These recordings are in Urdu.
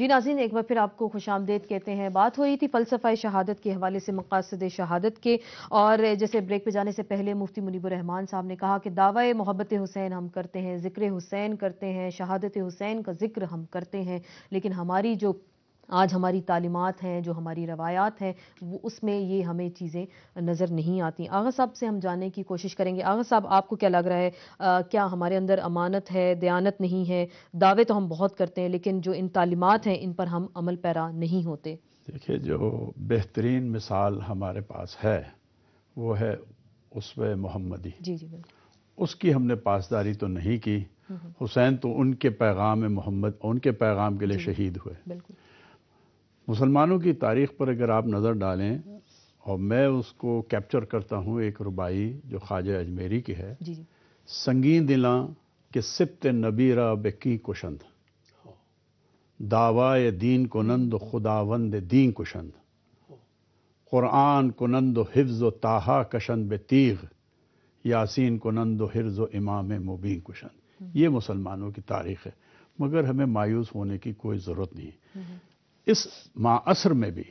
جی ناظرین، ایک بار پھر آپ کو خوش آمدید کہتے ہیں۔ بات ہو رہی تھی فلسفہ شہادت کے حوالے سے، مقاصد شہادت کے، اور جیسے بریک پہ جانے سے پہلے مفتی منیب الرحمان صاحب نے کہا کہ دعوی محبت حسین ہم کرتے ہیں، ذکر حسین کرتے ہیں، شہادت حسین کا ذکر ہم کرتے ہیں، لیکن ہماری جو آج ہماری تعلیمات ہیں، جو ہماری روایات ہیں، وہ اس میں یہ ہمیں چیزیں نظر نہیں آتی۔ آغا صاحب سے ہم جاننے کی کوشش کریں گے۔ آغا صاحب، آپ کو کیا لگ رہا ہے، کیا ہمارے اندر امانت ہے، دیانت نہیں ہے؟ دعوے تو ہم بہت کرتے ہیں، لیکن جو ان تعلیمات ہیں ان پر ہم عمل پیرا نہیں ہوتے۔ دیکھیے، جو بہترین مثال ہمارے پاس ہے وہ ہے اسوہ محمدی۔ جی جی بالکل۔ اس کی ہم نے پاسداری تو نہیں کی۔ حسین تو ان کے پیغام محمد، ان کے پیغام کے لیے شہید ہوئے۔ بالکل۔ مسلمانوں کی تاریخ پر اگر آپ نظر ڈالیں، اور میں اس کو کیپچر کرتا ہوں ایک ربائی جو خواجہ اجمیری کی ہے، جی جی۔ سنگین دلاں کہ سبت نبی را بکی کشند، دعوائے دین کنند و خداوند دین کشند، قرآن کنند و حفظ و طٰہٰ کشند بے تیغ، یاسین کنند و حرز و امام مبین کشند۔ یہ مسلمانوں کی تاریخ ہے، مگر ہمیں مایوس ہونے کی کوئی ضرورت نہیں۔ اس معاصر میں بھی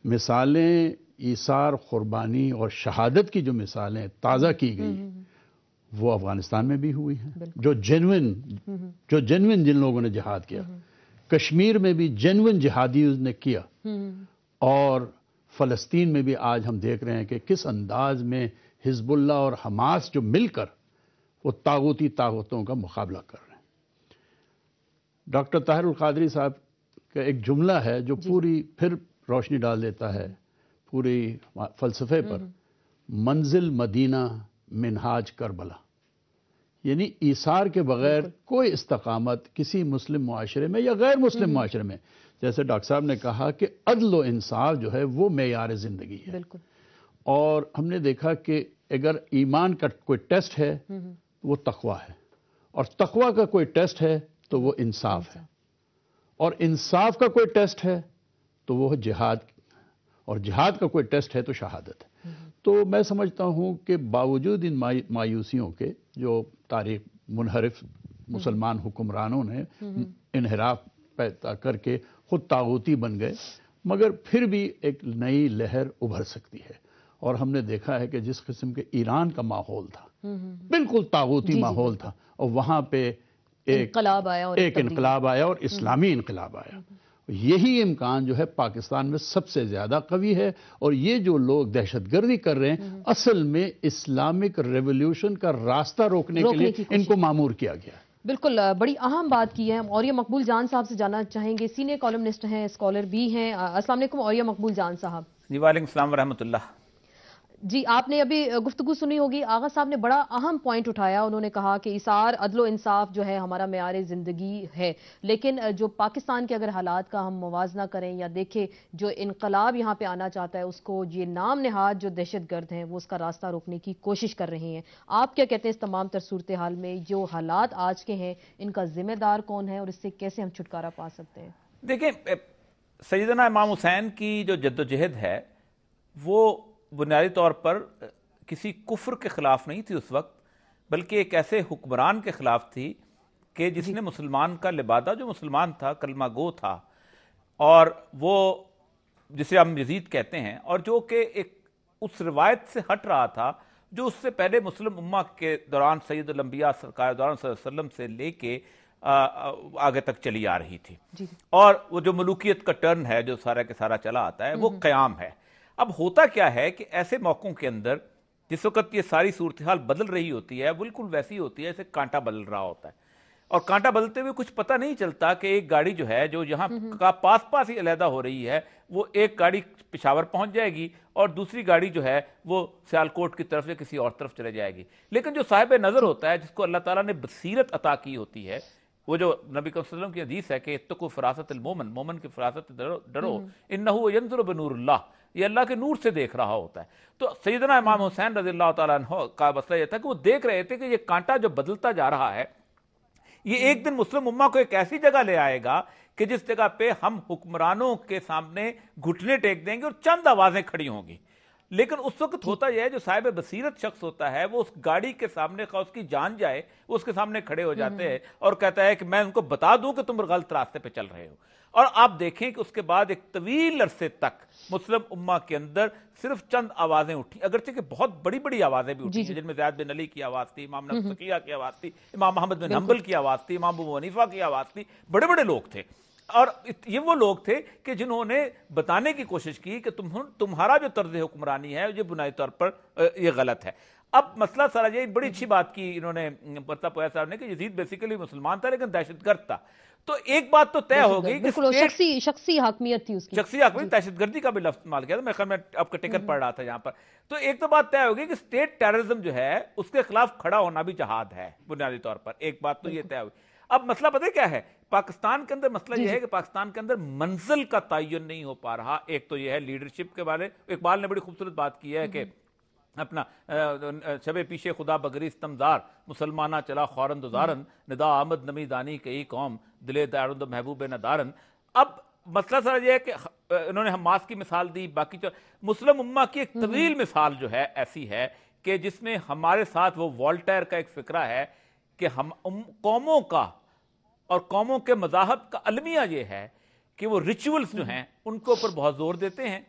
مثالیں ایثار، قربانی اور شہادت کی جو مثالیں تازہ کی گئی ہیں وہ افغانستان میں بھی ہوئی ہیں، جو جنوین جن لوگوں نے جہاد کیا، کشمیر میں بھی جنوین جہادیوں نے کیا، اور فلسطین میں بھی آج ہم دیکھ رہے ہیں کہ کس انداز میں حزب اللہ اور حماس جو مل کر وہ طاغوتی طاقتوں کا مقابلہ کر رہے ہیں۔ ڈاکٹر طاہر القادری صاحب کا ایک جملہ ہے جو پوری پھر روشنی ڈال دیتا ہے پوری فلسفے پر، منزل مدینہ منہاج کربلا، یعنی ایثار کے بغیر کوئی استقامت کسی مسلم معاشرے میں یا غیر مسلم معاشرے میں، جیسے ڈاکٹر صاحب نے کہا کہ عدل و انصاف جو ہے وہ معیار زندگی ہے۔ اور ہم نے دیکھا کہ اگر ایمان کا کوئی ٹیسٹ ہے وہ تقویٰ ہے، اور تقویٰ کا کوئی ٹیسٹ ہے تو وہ انصاف ہے، اور انصاف کا کوئی ٹیسٹ ہے تو وہ جہاد، اور جہاد کا کوئی ٹیسٹ ہے تو شہادت ہے۔ تو میں سمجھتا ہوں کہ باوجود ان مایوسیوں کے جو تاریخ منحرف مسلمان حکمرانوں نے انحراف پیدا کر کے خود طاغوتی بن گئے، مگر پھر بھی ایک نئی لہر ابھر سکتی ہے۔ اور ہم نے دیکھا ہے کہ جس قسم کے ایران کا ماحول تھا، بالکل طاغوتی ماحول تھا، اور وہاں پہ ایک انقلاب آیا اور اسلامی انقلاب آیا۔ یہی امکان جو ہے پاکستان میں سب سے زیادہ قوی ہے، اور یہ جو لوگ دہشت گردی کر رہے ہیں اصل میں اسلامک ریولوشن کا راستہ روکنے کے لیے ان کو مامور کیا گیا۔ بالکل، بڑی اہم بات کی ہے۔ ہم اوریہ مقبول جان صاحب سے جاننا چاہیں گے، سینئر کالمنسٹ ہیں، اسکالر بھی ہیں۔ السلام علیکم اوریہ مقبول جان صاحب۔ جی وعلیکم السلام ورحمۃ اللہ۔ جی، آپ نے ابھی گفتگو سنی ہوگی، آغا صاحب نے بڑا اہم پوائنٹ اٹھایا۔ انہوں نے کہا کہ ایثار، عدل و انصاف جو ہے ہمارا معیار زندگی ہے، لیکن جو پاکستان کے اگر حالات کا ہم موازنہ کریں یا دیکھیں، جو انقلاب یہاں پہ آنا چاہتا ہے اس کو یہ نام نہاد جو دہشت گرد ہیں وہ اس کا راستہ روکنے کی کوشش کر رہے ہیں۔ آپ کیا کہتے ہیں اس تمام تر صورتحال میں جو حالات آج کے ہیں ان کا ذمہ دار کون ہے اور اس سے کیسے ہم چھٹکارا پا سکتے ہیں؟ دیکھیں، سیدنا امام حسین کی جو جدوجہد ہے وہ بنیادی طور پر کسی کفر کے خلاف نہیں تھی اس وقت، بلکہ ایک ایسے حکمران کے خلاف تھی کہ جس نے مسلمان کا لبادہ، جو مسلمان تھا، کلمہ گو تھا، اور وہ جسے ہم یزید کہتے ہیں، اور جو کہ ایک اس روایت سے ہٹ رہا تھا جو اس سے پہلے مسلم امہ کے دوران سید الانبیاء سرکار دوران صلی اللہ علیہ وسلم سے لے کے آگے تک چلی آ رہی تھی، اور وہ جو ملوکیت کا ٹرن ہے جو سارا کے سارا چلا آتا ہے وہ قیام ہے۔ اب ہوتا کیا ہے کہ ایسے موقعوں کے اندر جس وقت یہ ساری صورتحال بدل رہی ہوتی ہے، بالکل ویسی ہوتی ہے جیسے کانٹا بدل رہا ہوتا ہے، اور کانٹا بدلتے ہوئے کچھ پتہ نہیں چلتا کہ ایک گاڑی جو ہے جو یہاں کا پاس ہی علیحدہ ہو رہی ہے، وہ ایک گاڑی پشاور پہنچ جائے گی اور دوسری گاڑی جو ہے وہ سیالکوٹ کی طرف یا کسی اور طرف چلے جائے گی۔ لیکن جو صاحب نظر ہوتا ہے، جس کو اللہ تعالیٰ نے بصیرت عطا کی ہوتی ہے، وہ جو نبی صلی اللہ علیہ وسلم کی حدیث ہے کہ اتقوا فراست المومن، مومن کی فراست ڈرو، انہ ینظر بنور اللہ، یہ اللہ کے نور سے دیکھ رہا ہوتا ہے۔ تو سیدنا امام حسین رضی اللہ تعالیٰ عنہ کا مسئلہ یہ تھا کہ وہ دیکھ رہے تھے کہ یہ کانٹا جو بدلتا جا رہا ہے یہ ایک دن مسلم امہ کو ایک ایسی جگہ لے آئے گا کہ جس جگہ پہ ہم حکمرانوں کے سامنے گھٹنے ٹیک دیں گے اور چند آوازیں کھڑی ہوں گی، لیکن اس وقت ہوتا یہ ہے جو صاحب بصیرت شخص ہوتا ہے وہ اس گاڑی کے سامنے خواہ اس کی جان جائے وہ اس کے سامنے کھڑے ہو جاتے ہیں اور کہتا ہے کہ میں ان کو بتا دوں کہ تم غلط راستے پہ چل رہے ہو. اور آپ دیکھیں کہ اس کے بعد ایک طویل عرصے تک مسلم امہ کے اندر صرف چند آوازیں اٹھی، اگرچہ کہ بہت بڑی بڑی آوازیں بھی اٹھی ہیں، جن میں زیاد بن علی کی آواز تھی، امام نفس تقیہ کی آواز تھی، امام محمد بن حنبل کی آواز تھی، امام ابو حنیفہ کی آواز تھی، بڑے بڑے لوگ تھے. اور یہ وہ لوگ تھے کہ جنہوں نے بتانے کی کوشش کی کہ تمہارا جو طرز حکمرانی ہے یہ بنیادی طور پر یہ غلط ہے. اب مسئلہ سارا یہ بڑی اچھی بات کی انہوں نے پرتا پویا صاحب نے کہ یزید بیسیکلی مسلمان تھا لیکن دہشت گرد تھا. تو ایک بات تو طے ہو گئی کہ شخصی حاکمیت تھی اس کی، شخصی حاکمیت، دہشت گردی کا بھی لفظ استعمال کیا تھا، میں آپ کا ٹکر پڑھ رہا تھا یہاں پر. تو ایک تو بات طے ہو گئی کہ اسٹیٹ ٹیررزم جو ہے اس کے خلاف کھڑا ہونا بھی جہاد ہے بنیادی طور پر. ایک بات تو یہ طے ہوئی. اب مسئلہ پتہ کیا ہے پاکستان کے اندر؟ مسئلہ یہ ہے کہ پاکستان کے اندر منزل کا تعین نہیں ہو پا رہا. ایک تو یہ ہے لیڈرشپ کے بارے، اقبال نے بڑی خوبصورت بات کی ہے کہ اپنا شب پیشے خدا بگری استمزار مسلمانہ چلا خورند و زارن ندا آمد نمی دانی کئی قوم دلے دارند و محبوب ندارن. اب مسئلہ سر یہ ہے کہ انہوں نے حماس کی مثال دی، باقی مسلم امہ کی ایک طویل مثال جو ہے ایسی ہے کہ جس میں ہمارے ساتھ وہ والٹیر کا ایک فکرہ ہے کہ ہم قوموں کا اور قوموں کے مذاہب کا المیہ یہ ہے کہ وہ ریچولز جو ہیں ان کے اوپر بہت زور دیتے ہیں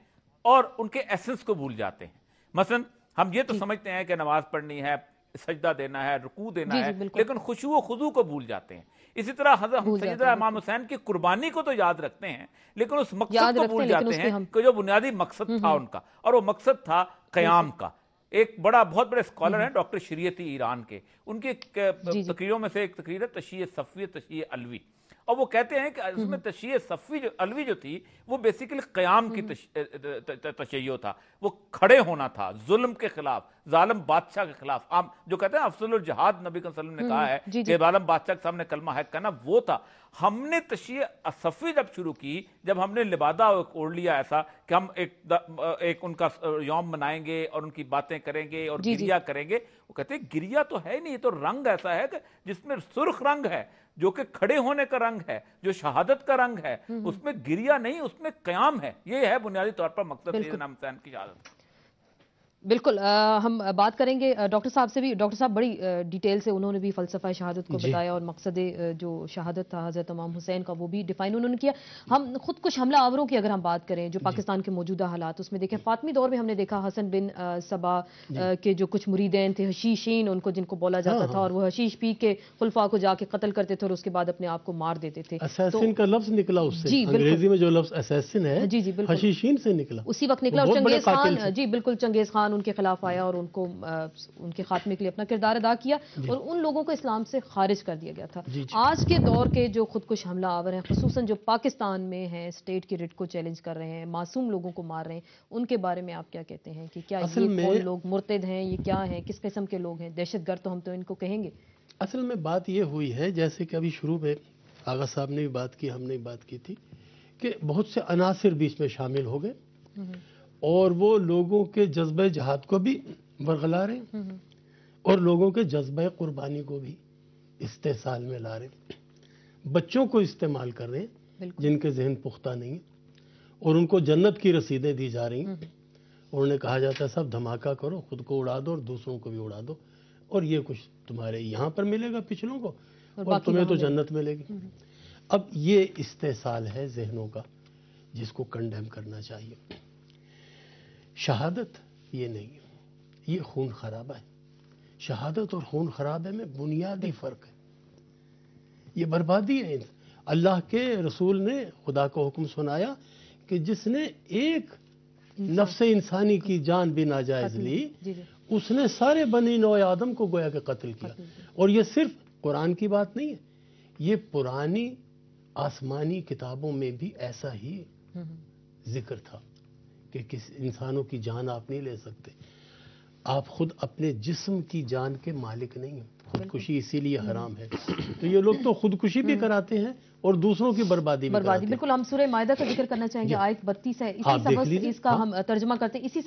اور ان کے ایسنس کو بھول جاتے ہیں. مثلا ہم یہ تو سمجھتے ہیں کہ نماز پڑھنی ہے، سجدہ دینا ہے، رکوع دینا ہے، لیکن خشوع و خضوع کو بھول جاتے ہیں. اسی طرح حضرت سیدنا امام حسین کی قربانی کو تو یاد رکھتے ہیں لیکن اس مقصد کو بھول جاتے ہیں کہ جو بنیادی مقصد تھا ان کا، اور وہ مقصد تھا قیام کا. ایک بہت بڑے اسکالر ہیں ڈاکٹر شریعتی ایران کے، ان کی تقریروں میں سے ایک تقریر ہے تشیع صفوی تشیع علوی، اور وہ کہتے ہیں کہ اس میں تشیع صفوی علوی جو تھی وہ بیسیکلی قیام کی تشیع تھا، وہ کھڑے ہونا تھا ظلم کے خلاف، ظالم بادشاہ کے خلاف. عام جو کہتے ہیں افضل الجہاد نبی صلی اللہ علیہ وسلم نے کہا ہے کہ ظالم بادشاہ کے سامنے کلمہ ہے کہنا، وہ تھا. ہم نے تشیع صفوی جب شروع کی، جب ہم نے لبادہ اوڑھ لیا ایسا کہ ہم ایک ان کا یوم منائیں گے اور ان کی باتیں کریں گے اور گریہ کریں گے، وہ کہتے ہیں گریہ تو ہے نہیں، یہ تو رنگ ایسا ہے کہ جس میں سرخ رنگ ہے جو کہ کھڑے ہونے کا رنگ ہے، جو شہادت کا رنگ ہے، اس میں گریہ نہیں، اس میں قیام ہے. یہ ہے بنیادی طور پر مقصد سیدنا حسین کی شہادت. بالکل. ہم بات کریں گے ڈاکٹر صاحب سے بھی. ڈاکٹر صاحب بڑی ڈیٹیل سے انہوں نے بھی فلسفہ شہادت کو بتایا اور مقصد جو شہادت تھا حضرت امام حسین کا وہ بھی ڈیفائن انہوں نے کیا. ہم خود کش حملہ آوروں کی اگر ہم بات کریں جو پاکستان کے موجودہ حالات، اس میں دیکھیں فاطمی دور میں ہم نے دیکھا حسن بن صبا کے جو کچھ مریدین تھے حشیشین ان کو، جن کو بولا جاتا تھا، اور وہ حشیش پی کے خلفاء کو جا کے قتل کرتے تھے اور اس کے بعد اپنے آپ کو مار دیتے تھے. اسیسن کا لفظ نکلا اس سے، انگریزی میں جو لفظ اسیسن ہے حشیشین سے نکلا، اسی وقت نکلا. اور چنگیز خان، جی بالکل، چنگیز خان ان کے خلاف آیا اور ان کو ان کے خاتمے کے لیے اپنا کردار ادا کیا اور ان لوگوں کو اسلام سے خارج کر دیا گیا تھا. آج کے دور کے جو خودکش حملہ آور ہیں، خصوصاً جو پاکستان میں ہیں، اسٹیٹ کی رٹ کو چیلنج کر رہے ہیں، معصوم لوگوں کو مار رہے ہیں، ان کے بارے میں آپ کیا کہتے ہیں کہ کیا یہ کون لوگ مرتد ہیں، یہ کیا ہیں، کس قسم کے لوگ ہیں؟ دہشت گرد تو ہم تو ان کو کہیں گے. اصل میں بات یہ ہوئی ہے جیسے کہ ابھی شروع میں آغا صاحب نے بھی بات کی، ہم نے بھی بات کی تھی کہ بہت سے عناصر بیچ میں شامل ہو گئے اور وہ لوگوں کے جذبہ جہاد کو بھی برغلا رہے ہیں اور لوگوں کے جذبہ قربانی کو بھی استحصال میں لا رہے ہیں. بچوں کو استعمال کر رہے ہیں جن کے ذہن پختہ نہیں ہیں اور ان کو جنت کی رسیدیں دی جا رہی ہیں. انہوں نے کہا جاتا ہے سب دھماکہ کرو، خود کو اڑا دو اور دوسروں کو بھی اڑا دو، اور یہ کچھ تمہارے یہاں پر ملے گا پچھلوں کو اور تمہیں تو جنت ملے گی. اب یہ استحصال ہے ذہنوں کا جس کو کنڈیم کرنا چاہیے. شہادت یہ نہیں ہے، یہ خون خرابہ ہے. شہادت اور خون خرابہ میں بنیادی فرق ہے. یہ بربادی ہے. اللہ کے رسول نے خدا کو حکم سنایا کہ جس نے ایک نفس انسانی کی جان بھی ناجائز لی، اس نے سارے بنی نوع آدم کو گویا کہ قتل کیا. اور یہ صرف قرآن کی بات نہیں ہے، یہ پرانی آسمانی کتابوں میں بھی ایسا ہی ذکر تھا کہ کس انسانوں کی جان آپ نہیں لے سکتے. آپ خود اپنے جسم کی جان کے مالک نہیں ہیں. خودکشی اسی لیے حرام ہے. تو یہ لوگ تو خودکشی بھی کراتے ہیں اور دوسروں کی بربادی بربادی بالکل. ہم سورہ مائدہ کا ذکر کرنا چاہیں گے, آیت 32 ہے. اسی سبب سے اس کا ہم ترجمہ کرتے ہیں. اسی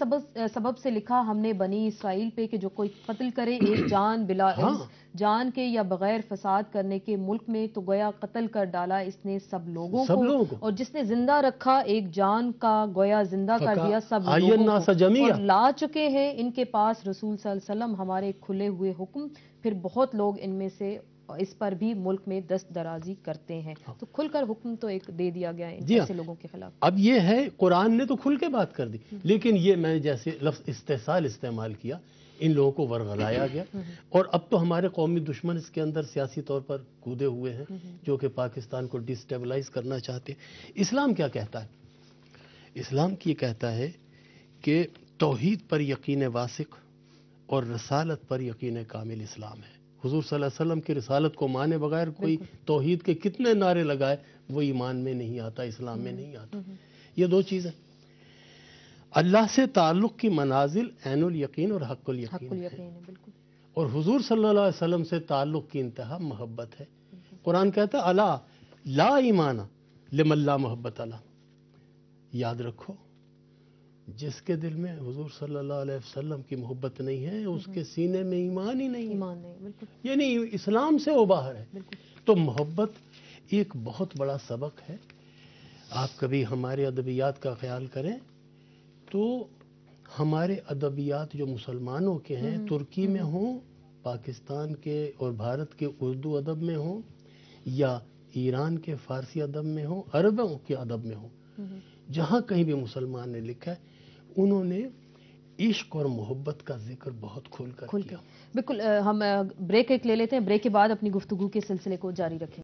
سبب سے لکھا ہم نے بنی اسرائیل پہ کہ جو کوئی قتل کرے ایک جان بلا علم جان کے یا بغیر فساد کرنے کے ملک میں تو گویا قتل کر ڈالا اس نے سب لوگوں کو, اور جس نے زندہ رکھا ایک جان کا گویا زندہ کر دیا سب لوگوں کو, اور لا چکے ہیں ان کے پاس رسول صلی اللہ علیہ وسلم ہمارے کھلے ہوئے حکم, پھر بہت لوگ ان میں سے اس پر بھی ملک میں دست درازی کرتے ہیں. تو کھل کر حکم تو ایک دے دیا گیا ہے ایسے لوگوں کے خلاف. اب یہ ہے قرآن نے تو کھل کے بات کر دی, لیکن یہ میں نے جیسے لفظ استحصال استعمال کیا, ان لوگوں کو ورغلایا گیا, اور اب تو ہمارے قومی دشمن اس کے اندر سیاسی طور پر کودے ہوئے ہیں جو کہ پاکستان کو ڈسٹیبلائز کرنا چاہتے ہیں. اسلام کیا کہتا ہے؟ اسلام کی یہ کہتا ہے کہ توحید پر یقین واسق اور رسالت پر یقین کامل اسلام ہے. حضور صلی اللہ علیہ وسلم کی رسالت کو مانے بغیر کوئی توحید کے کتنے نعرے لگائے وہ ایمان میں نہیں آتا, اسلام میں نہیں آتا. یہ دو چیزیں. اللہ سے تعلق کی منازل عین الیقین اور حق الیقین ہے, اور حضور صلی اللہ علیہ وسلم سے تعلق کی انتہا محبت ہے. قرآن کہتا ہے الا لا ایمان لمن لا محبت اللہ. یاد رکھو جس کے دل میں حضور صلی اللہ علیہ وسلم کی محبت نہیں ہے اس کے سینے میں ایمان ہی نہیں ہے, یعنی اسلام سے وہ باہر ہے. تو محبت ایک بہت بڑا سبق ہے. آپ کبھی ہمارے ادبیات کا خیال کریں تو ہمارے ادبیات جو مسلمانوں کے ہیں ترکی میں ہوں, پاکستان کے اور بھارت کے اردو ادب میں ہوں, یا ایران کے فارسی ادب میں ہوں, عربوں کے ادب میں ہوں, جہاں کہیں بھی مسلمان نے لکھا ہے انہوں نے عشق اور محبت کا ذکر بہت کھل کر کیا. بالکل. ہم بریک ایک لے لیتے ہیں, بریک کے بعد اپنی گفتگو کے سلسلے کو جاری رکھیں.